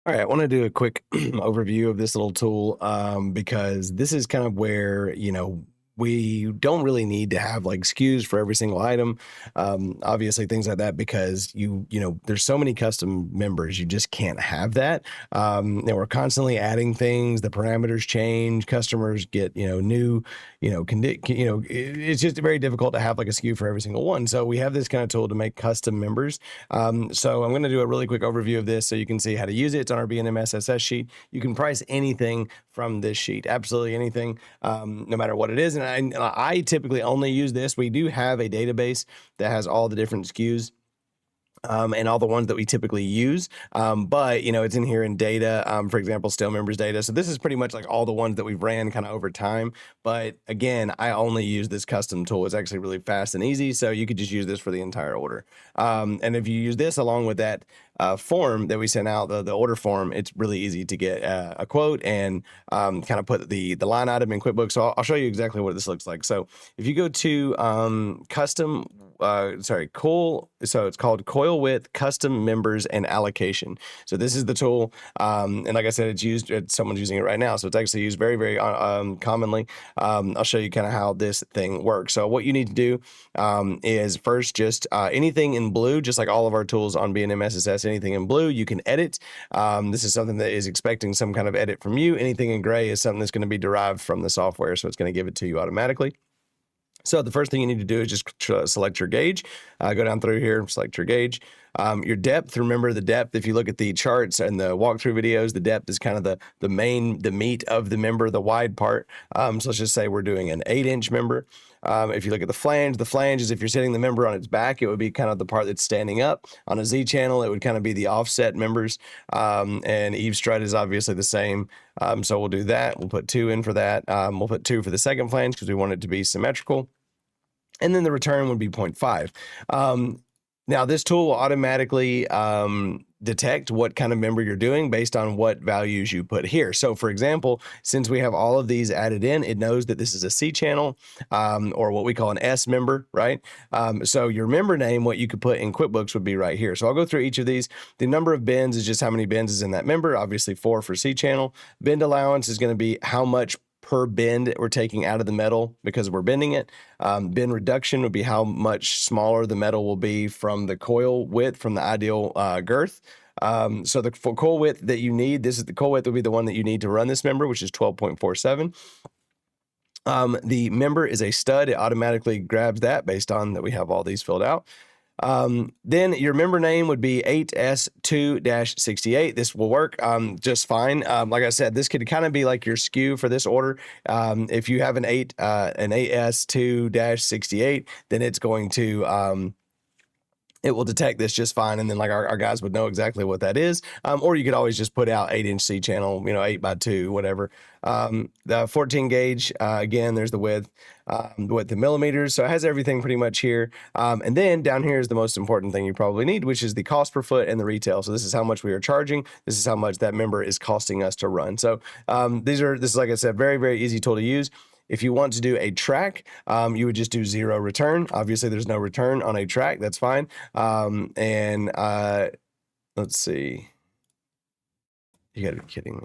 All right, I want to do a quick overview of this little tool because this is kind of where, we don't really need to have like SKUs for every single item. Obviously, things like that because there's so many custom members, you just can't have that. And we're constantly adding things, the parameters change, customers get, new, it's just very difficult to have like a SKU for every single one. So we have this kind of tool to make custom members. So I'm going to do a really quick overview of this so you can see how to use it. It's on our B&M SSS sheet. You can price anything from this sheet, absolutely anything, no matter what it is. And I typically only use this. We do have a database that has all the different SKUs and all the ones that we typically use. But it's in here in data, for example, still members data. So this is pretty much like all the ones that we've ran kind of over time. But again, I only use this custom tool. It's actually really fast and easy. So you could just use this for the entire order. And if you use this along with that form that we sent out, the order form, it's really easy to get a quote and kind of put the line item in QuickBooks. So I'll show you exactly what this looks like. So if you go to custom, coil, so it's called Coil Width Custom Members and Allocation. So this is the tool, and like I said, it's used, someone's using it right now, so it's actually used very, very commonly. I'll show you kind of how this thing works. So what you need to do is first just anything in blue, just like all of our tools on B&M SSS, anything in blue you can edit. This is something that is expecting some kind of edit from you. Anything in gray is something that's going to be derived from the software, so it's going to give it to you automatically. So the first thing you need to do is just select your gauge, go down through here, select your gauge. Your depth, remember the depth, if you look at the charts and the walkthrough videos, the depth is kind of the meat of the member, the wide part. So let's just say we're doing an 8-inch member. If you look at the flange is if you're sitting the member on its back, it would be kind of the part that's standing up. On a Z channel, it would kind of be the offset members. And eave strut is obviously the same. So we'll do that. We'll put 2 in for that. We'll put 2 for the second flange because we want it to be symmetrical. And then the return would be 0.5. Now this tool will automatically detect what kind of member you're doing based on what values you put here. So for example, since we have all of these added in, it knows that this is a C channel or what we call an S member, right? So your member name, what you could put in QuickBooks would be right here. So I'll go through each of these. The number of bins is just how many bins is in that member, obviously 4 for C channel. Bend allowance is going to be how much per bend we're taking out of the metal because we're bending it. Bend reduction would be how much smaller the metal will be from the coil width, from the ideal girth. So the coil width that you need, this is the coil width will be the one that you need to run this member, which is 12.47. The member is a stud. It automatically grabs that based on that we have all these filled out. Then your member name would be 8S2-68. This will work just fine. Like I said, this could kind of be like your SKU for this order. If you have an 8S2-68, then it's going to it will detect this just fine, and then like our guys would know exactly what that is. Or you could always just put out 8-inch C channel, 8x2, whatever. The 14 gauge, again, there's the width in millimeters, so it has everything pretty much here. And then down here is the most important thing you probably need, which is the cost per foot and the retail. So this is how much we are charging. This is how much that member is costing us to run. So this is, like I said, very, very easy tool to use. If you want to do a track, you would just do 0 return. Obviously, there's no return on a track. That's fine. Let's see. You gotta be kidding me.